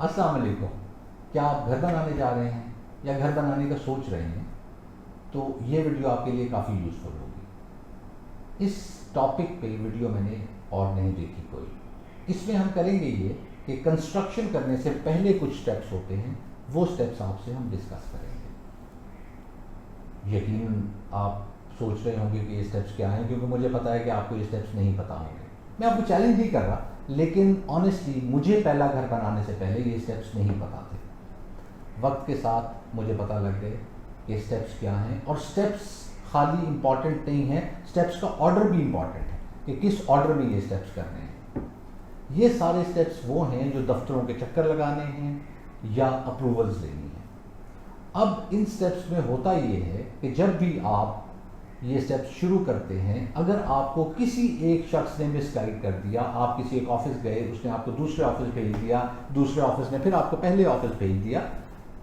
السلام علیکم. کیا آپ گھر بنانے جا رہے ہیں یا گھر بنانے کا سوچ رہے ہیں؟ تو یہ ویڈیو آپ کے لیے کافی یوزفل ہوگی. اس ٹاپک پہ ویڈیو میں نے اور نہیں دیکھی کوئی. اس میں ہم کریں گے یہ کہ کنسٹرکشن کرنے سے پہلے کچھ سٹیپس ہوتے ہیں، وہ سٹیپس آپ سے ہم ڈسکس کریں گے. یقیناً آپ سوچ رہے ہوں گے کہ یہ سٹیپس کیا ہیں، کیونکہ مجھے پتا ہے کہ آپ کو یہ سٹیپس نہیں پتا ہوں گے. میں آپ کو چیلنج نہیں کر رہا، لیکن آنیسٹلی مجھے پہلا گھر بنانے سے پہلے یہ سٹیپس نہیں پتا تھے. وقت کے ساتھ مجھے پتہ لگ گئے کہ سٹیپس کیا ہیں، اور سٹیپس خالی امپورٹنٹ نہیں ہیں، سٹیپس کا آرڈر بھی امپورٹنٹ ہے کہ کس آرڈر میں یہ سٹیپس کرنے ہیں. یہ سارے سٹیپس وہ ہیں جو دفتروں کے چکر لگانے ہیں یا اپروولز لینی ہیں. اب ان سٹیپس میں ہوتا یہ ہے کہ جب بھی آپ یہ سٹیپس شروع کرتے ہیں، اگر آپ کو کسی ایک شخص نے مس گائیڈ کر دیا، آپ کسی ایک آفس گئے، اس نے آپ کو دوسرے آفس بھیج دیا، دوسرے آفس نے پھر آپ کو پہلے آفس بھیج دیا،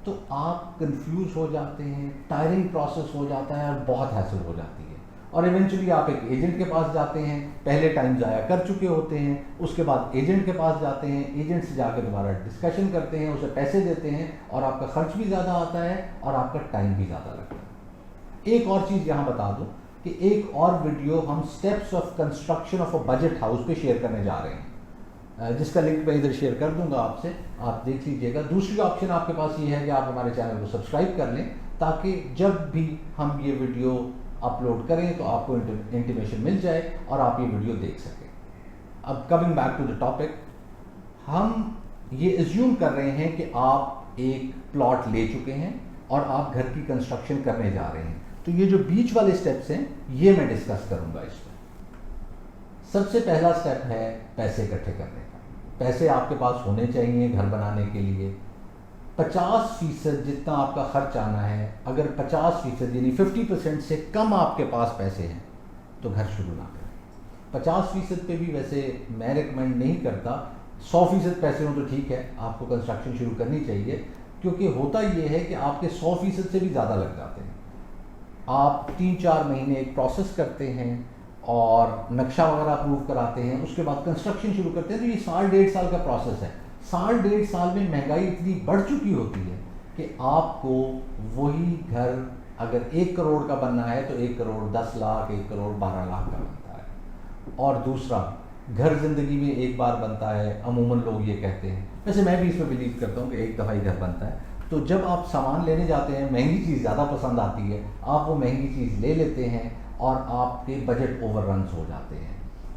تو آپ کنفیوز ہو جاتے ہیں، ٹائرنگ پروسیس ہو جاتا ہے اور بہت ہیسل ہو جاتی ہے. اور ایونچولی آپ ایک ایجنٹ کے پاس جاتے ہیں، پہلے ٹائم ضائع کر چکے ہوتے ہیں، اس کے بعد ایجنٹ کے پاس جاتے ہیں، ایجنٹ سے جا کے دوبارہ ڈسکشن کرتے ہیں، اسے پیسے دیتے ہیں، اور آپ کا خرچ بھی زیادہ آتا ہے اور آپ کا ٹائم بھی زیادہ لگتا ہے. ایک اور چیز یہاں بتا دوں کہ ایک اور ویڈیو ہم steps of construction of a budget house پہ شیئر کرنے جا رہے ہیں، جس کا لنک میں ادھر شیئر کر دوں گا آپ سے، آپ دیکھ لیجئے گا. دوسری آپشن آپ کے پاس یہ ہے کہ آپ ہمارے چینل کو سبسکرائب کر لیں، تاکہ جب بھی ہم یہ ویڈیو اپلوڈ کریں تو آپ کو انٹیمیشن مل جائے اور آپ یہ ویڈیو دیکھ سکیں. اب coming back to the topic, ہم یہ ایزیوم کر رہے ہیں کہ آپ ایک پلاٹ لے چکے ہیں اور آپ گھر کی کنسٹرکشن کرنے جا رہے ہیں. تو یہ جو بیچ والے سٹیپس ہیں یہ میں ڈسکس کروں گا اس میں. سب سے پہلا سٹیپ ہے پیسے اکٹھے کرنے کا. پیسے آپ کے پاس ہونے چاہیے گھر بنانے کے لیے. 50% جتنا آپ کا خرچ آنا ہے، اگر 50% یعنی 50% سے کم آپ کے پاس پیسے ہیں تو گھر شروع نہ کریں. 50% پہ بھی ویسے میں ریکمینڈ نہیں کرتا. 100% پیسے ہوں تو ٹھیک ہے، آپ کو کنسٹرکشن شروع کرنی چاہیے، کیونکہ ہوتا یہ ہے کہ آپ کے 100% سے بھی زیادہ لگ جاتے ہیں. آپ 3-4 مہینے ایک پروسیس کرتے ہیں اور نقشہ وغیرہ اپروو کراتے ہیں، اس کے بعد کنسٹرکشن شروع کرتے ہیں، تو یہ 1.5 سال کا پروسیس ہے. 1.5 سال میں مہنگائی اتنی بڑھ چکی ہوتی ہے کہ آپ کو وہی گھر اگر 1 کروڑ کا بننا ہے تو 1 کروڑ 10 لاکھ 1 کروڑ 12 لاکھ کا بنتا ہے. اور دوسرا، گھر زندگی میں ایک بار بنتا ہے، عموماً لوگ یہ کہتے ہیں، ویسے میں بھی اس میں بلیو کرتا ہوں کہ ایک دفعہ ہی گھر بنتا ہے. تو جب آپ سامان لینے جاتے ہیں، مہنگی چیز زیادہ پسند آتی ہے، آپ وہ مہنگی چیز لے لیتے ہیں اور آپ کے بجٹ اوور رنس ہو جاتے ہیں.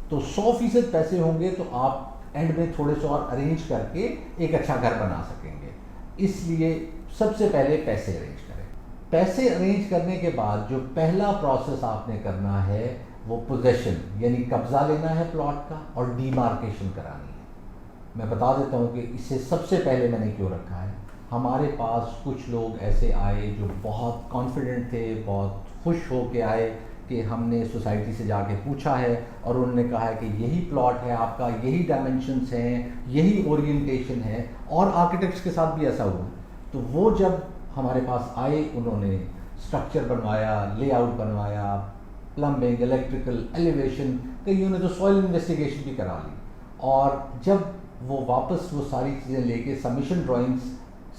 تو 100% پیسے ہوں گے تو آپ اینڈ میں تھوڑے سے اور ارینج کر کے ایک اچھا گھر بنا سکیں گے. اس لیے سب سے پہلے پیسے ارینج کریں. پیسے ارینج کرنے کے بعد جو پہلا پروسیس آپ نے کرنا ہے وہ پوزیشن یعنی قبضہ لینا ہے پلاٹ کا اور ڈیمارکیشن کرانی ہے. میں بتا دیتا ہوں کہ اسے سب سے پہلے میں نے کیوں رکھا ہے. ہمارے پاس کچھ لوگ ایسے آئے جو بہت کانفیڈنٹ تھے، بہت خوش ہو کے آئے کہ ہم نے سوسائٹی سے جا کے پوچھا ہے اور انہوں نے کہا ہے کہ یہی پلاٹ ہے آپ کا، یہی ڈائمنشنس ہیں، یہی اورینٹیشن ہے. اور آرکیٹیکٹس کے ساتھ بھی ایسا ہوا. تو وہ جب ہمارے پاس آئے، انہوں نے اسٹرکچر بنوایا، لے آؤٹ بنوایا، پلمبنگ، الیکٹریکل، ایلیویشن، کئیوں نے تو سوائل انویسٹیگیشن بھی کرا لی. اور جب وہ واپس وہ ساری چیزیں لے کے سبمیشن ڈرائنگس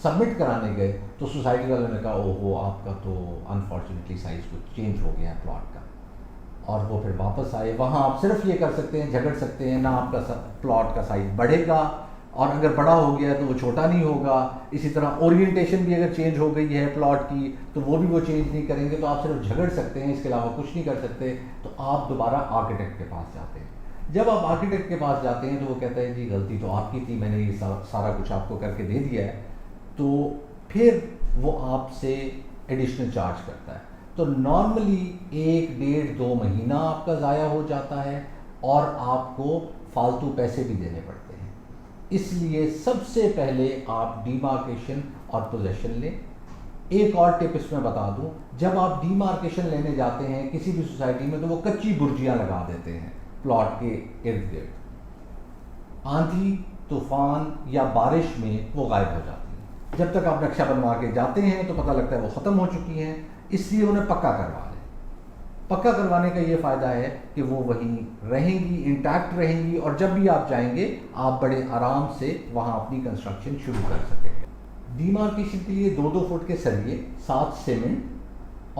سبمٹ کرانے گئے تو سوسائٹی والوں نے کہا او ہو آپ کا تو انفارچونیٹلی سائز کچھ چینج ہو گیا ہے پلاٹ کا. اور وہ پھر واپس آئے. وہاں آپ صرف یہ کر سکتے ہیں، جھگڑ سکتے ہیں، نہ آپ کا پلاٹ کا سائز بڑھے گا، اور اگر بڑا ہو گیا تو وہ چھوٹا نہیں ہوگا. اسی طرح اورینٹیشن بھی اگر چینج ہو گئی ہے پلاٹ کی تو وہ بھی وہ چینج نہیں کریں گے. تو آپ صرف جھگڑ سکتے ہیں، اس کے علاوہ کچھ نہیں کر سکتے. تو آپ دوبارہ آرکیٹیکٹ کے پاس جاتے ہیں. جب آپ آرکیٹیکٹ کے پاس جاتے ہیں تو وہ کہتا ہے جی غلطی تو آپ کی تھی، میں نے یہ سارا کچھ آپ کو کر کے دے دیا ہے. تو پھر وہ آپ سے ایڈیشنل چارج کرتا ہے. تو نارملی 1-1.5-2 مہینہ آپ کا ضائع ہو جاتا ہے اور آپ کو فالتو پیسے بھی دینے پڑتے ہیں. اس لیے سب سے پہلے آپ ڈیمارکیشن اور پوزیشن لیں. ایک اور ٹپ اس میں بتا دوں، جب آپ ڈیمارکیشن لینے جاتے ہیں کسی بھی سوسائٹی میں تو وہ کچی برجیاں لگا دیتے ہیں پلاٹ کے ارد گرد. آندھی، طوفان یا بارش میں وہ غائب ہو جاتی ہیں. جب تک آپ نقشہ بنوا کے جاتے ہیں تو پتہ لگتا ہے وہ ختم ہو چکی ہیں. اس لیے انہیں پکا کروا لیں. پکا کروانے کا یہ فائدہ ہے کہ وہ وہیں رہیں گی، انٹیکٹ رہیں گی، اور جب بھی آپ جائیں گے آپ بڑے آرام سے وہاں اپنی کنسٹرکشن شروع کر سکیں گے۔ ڈیمارکیشن کے لیے 2-2 فٹ کے سریے، 7 سیمنٹ،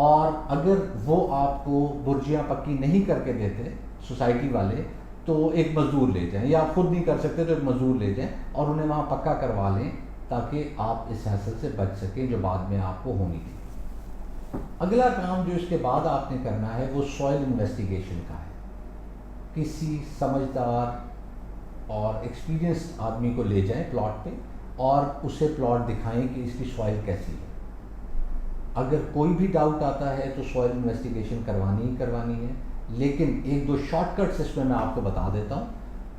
اور اگر وہ آپ کو برجیاں پکی نہیں کر کے دیتے سوسائٹی والے تو ایک مزدور لے جائیں، یا آپ خود نہیں کر سکتے تو ایک مزدور لے جائیں اور انہیں وہاں پکا کروا لیں تاکہ آپ اس حیثیت سے بچ سکیں جو بعد میں آپ کو ہونی تھی۔ اگلا کام جو اس کے بعد آپ نے کرنا ہے وہ سوائل انویسٹیگیشن کا ہے۔ کسی سمجھدار اور ایکسپیرینسڈ آدمی کو لے جائیں پلاٹ پہ اور اسے پلاٹ دکھائیں کہ اس کی سوائل کیسی ہے۔ اگر کوئی بھی ڈاؤٹ آتا ہے تو سوائل انویسٹیگیشن کروانی ہی کروانی ہے، لیکن 1-2 شارٹ کٹس اس میں آپ کو بتا دیتا ہوں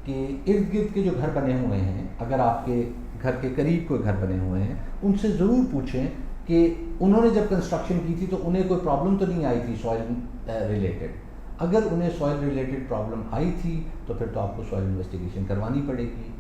کہ ارد گرد کے جو گھر بنے ہوئے ہیں، اگر آپ کے گھر کے قریب کوئی گھر بنے ہوئے ہیں ان سے ضرور پوچھیں کہ انہوں نے جب کنسٹرکشن کی تھی تو انہیں کوئی پرابلم تو نہیں آئی تھی سوائل ریلیٹڈ۔ اگر انہیں سوائل ریلیٹڈ پرابلم آئی تھی تو پھر تو آپ کو سوائل انویسٹیگیشن کروانی پڑے گی۔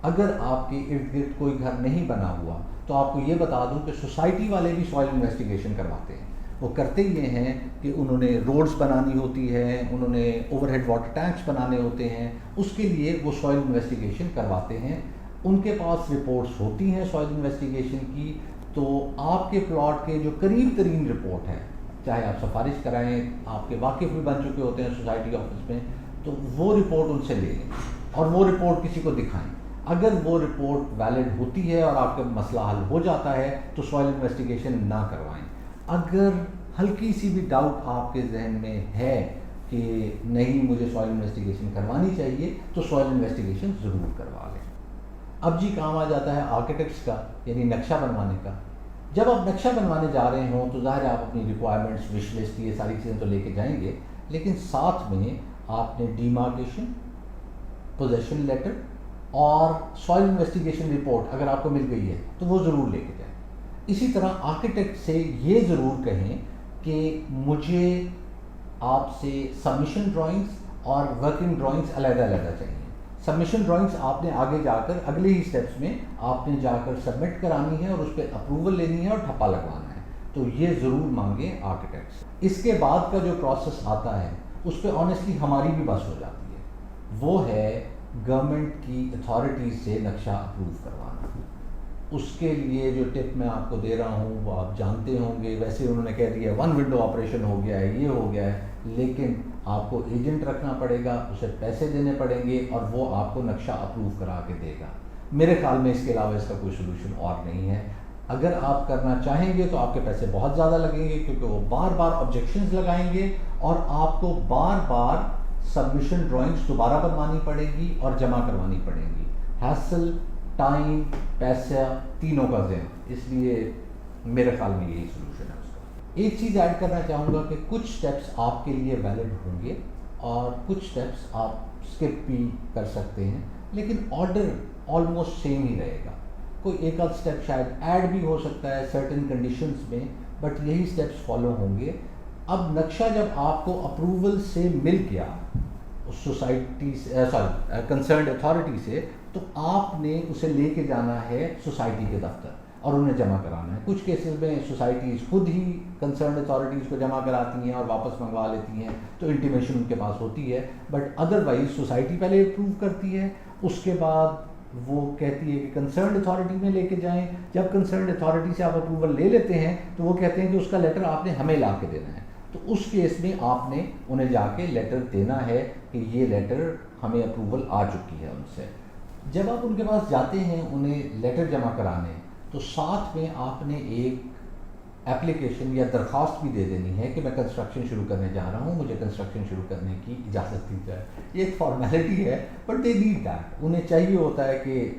اگر آپ کے ارد گرد کوئی گھر نہیں بنا ہوا تو آپ کو یہ بتا دوں کہ سوسائٹی والے بھی سوائل انویسٹیگیشن کرواتے ہیں۔ وہ کرتے یہ ہیں کہ انہوں نے روڈز بنانی ہوتی ہے، انہوں نے اوور ہیڈ واٹر ٹینکس بنانے ہوتے ہیں، اس کے لیے وہ سوائل انویسٹیگیشن کرواتے ہیں۔ ان کے پاس رپورٹس ہوتی ہیں سوائل انویسٹیگیشن کی، تو آپ کے پلاٹ کے جو قریب ترین رپورٹ ہے، چاہے آپ سفارش کرائیں، آپ کے واقف بھی بن چکے ہوتے ہیں سوسائٹی آفس میں، تو وہ رپورٹ ان سے لے لیں اور وہ رپورٹ کسی کو دکھائیں۔ اگر وہ رپورٹ ویلڈ ہوتی ہے اور آپ کا مسئلہ حل ہو جاتا ہے تو سوائل انویسٹیگیشن نہ کروائیں۔ اگر ہلکی سی بھی ڈاؤٹ آپ کے ذہن میں ہے کہ نہیں مجھے سوائل انویسٹیگیشن کروانی چاہیے تو سوائل انویسٹیگیشن ضرور کروا لیں۔ اب جی کام آ جاتا ہے آرکیٹیکٹس کا، یعنی نقشہ بنوانے کا۔ جب آپ نقشہ بنوانے جا رہے ہوں تو ظاہر ہے آپ اپنی ریکوائرمنٹس، وش لسٹ، یہ ساری چیزیں تو لے کے جائیں گے، لیکن ساتھ میں آپ نے ڈیمارکیشن، پوزیشن لیٹر اور سوائل انویسٹیگیشن رپورٹ اگر آپ کو مل گئی ہے تو وہ ضرور لے کے جائیں۔ اسی طرح آرکیٹیکٹ سے یہ ضرور کہیں کہ مجھے آپ سے سبمیشن ڈرائنگس اور ورکنگ ڈرائنگس علیحدہ علیحدہ چاہیے۔ سبمیشن ڈرائنگس آپ نے آگے جا کر اگلے ہی سٹیپس میں آپ نے جا کر سبمٹ کرانی ہے اور اس پہ اپروول لینی ہے اور ٹھپا لگوانا ہے، تو یہ ضرور مانگیں آرکیٹیکٹس۔ اس کے بعد کا جو پروسیس آتا ہے اس پہ آنیسٹلی ہماری بھی بس ہو جاتی ہے، وہ ہے گورنمنٹ کی اتھارٹیز سے نقشہ اپروو کروانا۔ اس کے لیے جو ٹپ میں آپ کو دے رہا ہوں وہ آپ جانتے ہوں گے، ویسے انہوں نے کہہ دیا 1 ونڈو آپریشن ہو گیا ہے، یہ ہو گیا ہے، لیکن آپ کو ایجنٹ رکھنا پڑے گا، اسے پیسے دینے پڑیں گے اور وہ آپ کو نقشہ اپروو کرا کے دے گا۔ میرے خیال میں اس کے علاوہ اس کا کوئی سلوشن اور نہیں ہے۔ اگر آپ کرنا چاہیں گے تو آپ کے پیسے بہت زیادہ لگیں گے، کیونکہ وہ بار بار آبجیکشنز لگائیں گے اور آپ کو بار بار سبمیشن ڈرائنگس دوبارہ بنوانی پڑے گی اور جمع کروانی پڑیں گی۔ ہیسل، ٹائم، پیسہ، تینوں کا ذہن، اس لیے میرے خیال میں یہی سلوشن ہے اس کا۔ ایک چیز ایڈ کرنا چاہوں گا کہ کچھ سٹیپس آپ کے لیے ویلڈ ہوں گے اور کچھ سٹیپس آپ اسکپ بھی کر سکتے ہیں، لیکن آرڈر آلموسٹ سیم ہی رہے گا۔ کوئی ایک آدھ اسٹیپ شاید ایڈ بھی ہو سکتا ہے سرٹن کنڈیشنز میں، بٹ یہی اسٹیپس فالو ہوں گے۔ اب نقشہ جب آپ کو اپروول سے مل گیا سوسائٹی سے، کنسرنڈ اتھارٹی سے، تو آپ نے اسے لے کے جانا ہے سوسائٹی کے دفتر اور انہیں جمع کرانا ہے۔ کچھ کیسز میں سوسائٹیز خود ہی کنسرنڈ اتھارٹیز کو جمع کراتی ہیں اور واپس منگوا لیتی ہیں، تو انٹیمیشن ان کے پاس ہوتی ہے، بٹ ادروائز سوسائٹی پہلے اپروو کرتی ہے، اس کے بعد وہ کہتی ہے کہ کنسرنڈ اتھارٹی میں لے کے جائیں۔ جب کنسرنڈ اتھارٹی سے آپ اپروول لے لیتے ہیں تو وہ کہتے ہیں کہ اس کا لیٹر آپ نے ہمیں لا کے دینا ہے، تو اس کیس میں آپ نے انہیں جا کے لیٹر دینا ہے کہ یہ لیٹر ہمیں اپروول آ چکی ہے ان سے۔ جب آپ ان کے پاس جاتے ہیں انہیں لیٹر جمع کرانے، تو ساتھ میں آپ نے ایک اپلیکیشن یا درخواست بھی دے دینی ہے کہ میں کنسٹرکشن شروع کرنے جا رہا ہوں، مجھے کنسٹرکشن شروع کرنے کی اجازت دی جائے۔ یہ ایک فارمیلٹی ہے، بٹ دے نیڈ دیٹ، انہیں چاہیے ہوتا ہے کہ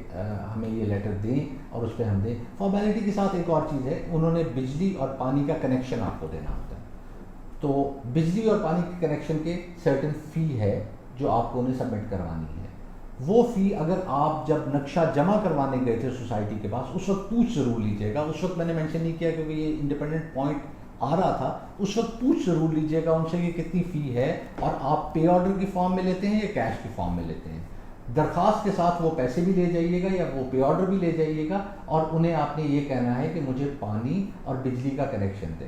ہمیں یہ لیٹر دیں اور اس پہ ہم دیں۔ فارمیلٹی کے ساتھ ایک اور چیز ہے، انہوں نے بجلی اور پانی کا کنیکشن آپ کو دینا ہوتا ہے، تو بجلی اور پانی کے کنیکشن کے سرٹن فی ہے جو آپ کو انہیں سبمٹ کروانی ہے۔ وہ فی اگر آپ جب نقشہ جمع کروانے گئے تھے سوسائٹی کے پاس اس وقت پوچھ ضرور لیجیے گا۔ اس وقت میں نے مینشن نہیں کیا کیونکہ یہ انڈیپینڈنٹ پوائنٹ آ رہا تھا، اس وقت پوچھ ضرور لیجیے گا ان سے کہ کتنی فی ہے، اور آپ پے آرڈر کی فارم میں لیتے ہیں یا کیش کی فارم میں لیتے ہیں۔ درخواست کے ساتھ وہ پیسے بھی لے جائیے گا یا وہ پے آرڈر بھی لے جائیے گا، اور انہیں آپ نے یہ کہنا ہے کہ مجھے پانی اور بجلی کا کنیکشن دیں۔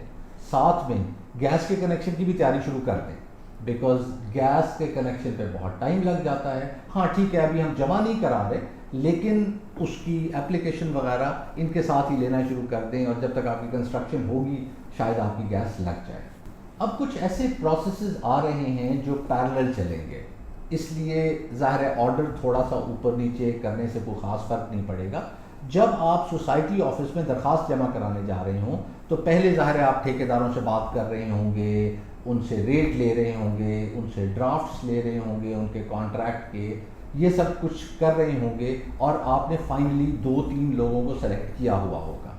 ساتھ میں گیس کے کنیکشن کی بھی تیاری شروع کر دیں، بیکاز گیس کے کنیکشن پہ بہت ٹائم لگ جاتا ہے. ہاں ٹھیک ہے، ابھی ہم جمع نہیں کرا رہے، لیکن اس کی اپلیکیشن وغیرہ ان کے ساتھ ہی لینا شروع کر دیں، اور جب تک آپ کی کنسٹرکشن ہوگی شاید آپ کی گیس لگ جائے. اب کچھ ایسے پروسیسز آ رہے ہیں جو پیرلل چلیں گے، اس لیے ظاہر ہے آرڈر تھوڑا سا اوپر نیچے کرنے سے کوئی خاص فرق نہیں پڑے گا. جب آپ سوسائٹی آفس میں درخواست جمع کرانے جا رہے ہوں تو پہلے ظاہر ہے آپ ٹھیکیداروں سے بات کر رہے ہوں گے، ان سے ریٹ لے رہے ہوں گے، ان سے ڈرافٹس لے رہے ہوں گے ان کے کانٹریکٹ کے، یہ سب کچھ کر رہے ہوں گے، اور آپ نے فائنلی 2-3 لوگوں کو سلیکٹ کیا ہوا ہوگا.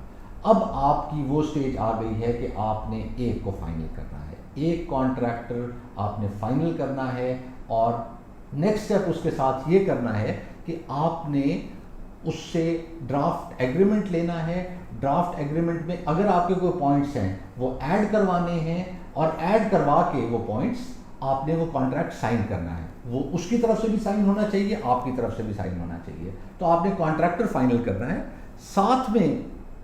اب آپ کی وہ سٹیج آ گئی ہے کہ آپ نے ایک کو فائنل کرنا ہے، ایک کانٹریکٹر آپ نے فائنل کرنا ہے، اور نیکسٹ اسٹیپ اس کے ساتھ یہ کرنا ہے کہ آپ نے اس سے ڈرافٹ ایگریمنٹ لینا ہے. ڈرافٹ ایگریمنٹ میں اگر آپ کے کوئی پوائنٹس ہیں وہ ایڈ کروانے ہیں، اور ایڈ کروا کے وہ پوائنٹس آپ نے وہ کانٹریکٹ سائن کرنا ہے. وہ اس کی طرف سے بھی سائن ہونا چاہیے، آپ کی طرف سے بھی سائن ہونا چاہیے. تو آپ نے کانٹریکٹر فائنل کرنا ہے. ساتھ میں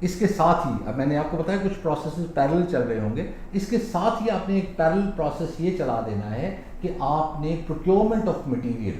اس کے ساتھ ہی، اب میں نے آپ کو بتایا کچھ پروسیسز پیرل چل رہے ہوں گے، اس کے ساتھ ہی آپ نے ایک پیرل پروسیس یہ چلا دینا ہے کہ آپ نے پروکیورمنٹ آف مٹیریل،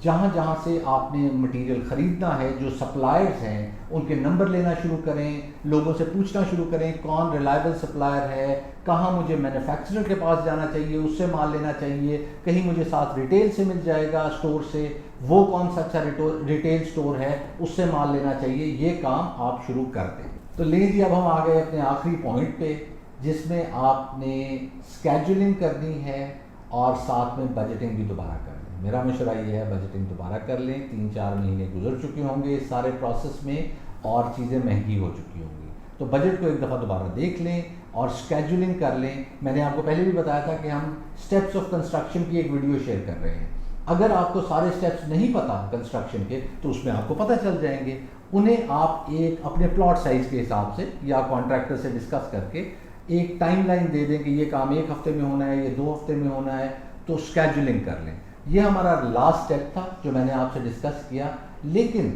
جہاں جہاں سے آپ نے مٹیریل خریدنا ہے، جو سپلائرز ہیں ان کے نمبر لینا شروع کریں، لوگوں سے پوچھنا شروع کریں کون ریلائبل سپلائر ہے، کہاں مجھے مینوفیکچرر کے پاس جانا چاہیے اس سے مال لینا چاہیے، کہیں مجھے ساتھ ریٹیل سے مل جائے گا اسٹور سے، وہ کون سا اچھا ریٹیل اسٹور ہے اس سے مال لینا چاہیے. یہ کام آپ شروع کر دیں. تو لیں جی، اب ہم آ گئے اپنے آخری پوائنٹ پہ، جس میں آپ نے اسکیجولنگ کرنی ہے اور ساتھ میں بجٹنگ بھی دوبارہ کرنی ہے. میرا مشورہ یہ ہے بجٹنگ دوبارہ کر لیں. 3-4 مہینے گزر چکے ہوں گے اس سارے پروسیس میں، اور چیزیں مہنگی ہو چکی ہوں گی، تو بجٹ کو ایک دفعہ دوبارہ دیکھ لیں اور اسکیجولنگ کر لیں. میں نے آپ کو پہلے بھی بتایا تھا کہ ہم اسٹیپس آف کنسٹرکشن کی ایک ویڈیو شیئر کر رہے ہیں. اگر آپ کو سارے اسٹیپس نہیں پتہ کنسٹرکشن کے تو اس میں آپ کو پتہ چل جائیں گے. انہیں آپ ایک اپنے پلاٹ سائز کے حساب سے یا کانٹریکٹر سے ڈسکس کر کے ایک ٹائم لائن دے دیں کہ یہ کام 1 ہفتے میں ہونا ہے، یہ 2 ہفتے میں ہونا ہے، تو اسکیجولنگ کر لیں. یہ ہمارا لاسٹ اسٹیپ تھا جو میں نے آپ سے ڈسکس کیا. لیکن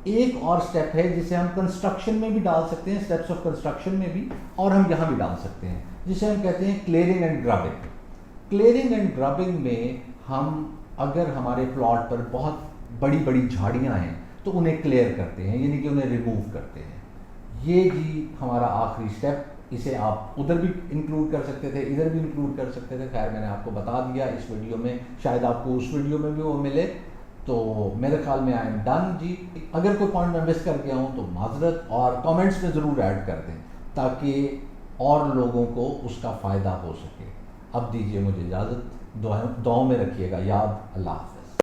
ایک اور اسٹیپ ہے جسے ہم کنسٹرکشن میں بھی ڈال سکتے ہیں، اسٹیپس آف کنسٹرکشن میں بھی، اور ہم یہاں بھی ڈال سکتے ہیں، جسے ہم کہتے ہیں کلیئرنگ اینڈ گربنگ. کلیئرنگ اینڈ گربنگ میں ہم اگر ہمارے پلاٹ پر بہت بڑی بڑی جھاڑیاں ہیں تو انہیں کلیئر کرتے ہیں، یعنی کہ انہیں ریموو کرتے ہیں. یہ جی ہمارا آخری اسٹیپ. اسے آپ ادھر بھی انکلوڈ کر سکتے تھے، ادھر بھی انکلوڈ کر سکتے تھے. خیر میں نے آپ کو بتا دیا اس ویڈیو میں، شاید آپ کو اس ویڈیو میں بھی وہ ملے. تو میرے خیال میں آئی ایم ڈن جی. اگر کوئی پوائنٹ میں مس کر گیا ہوں تو معذرت، اور کامنٹس میں ضرور ایڈ کر دیں تاکہ اور لوگوں کو اس کا فائدہ ہو سکے. اب دیجیے مجھے اجازت، دعاؤں میں رکھیے گا یاد. اللہ حافظ.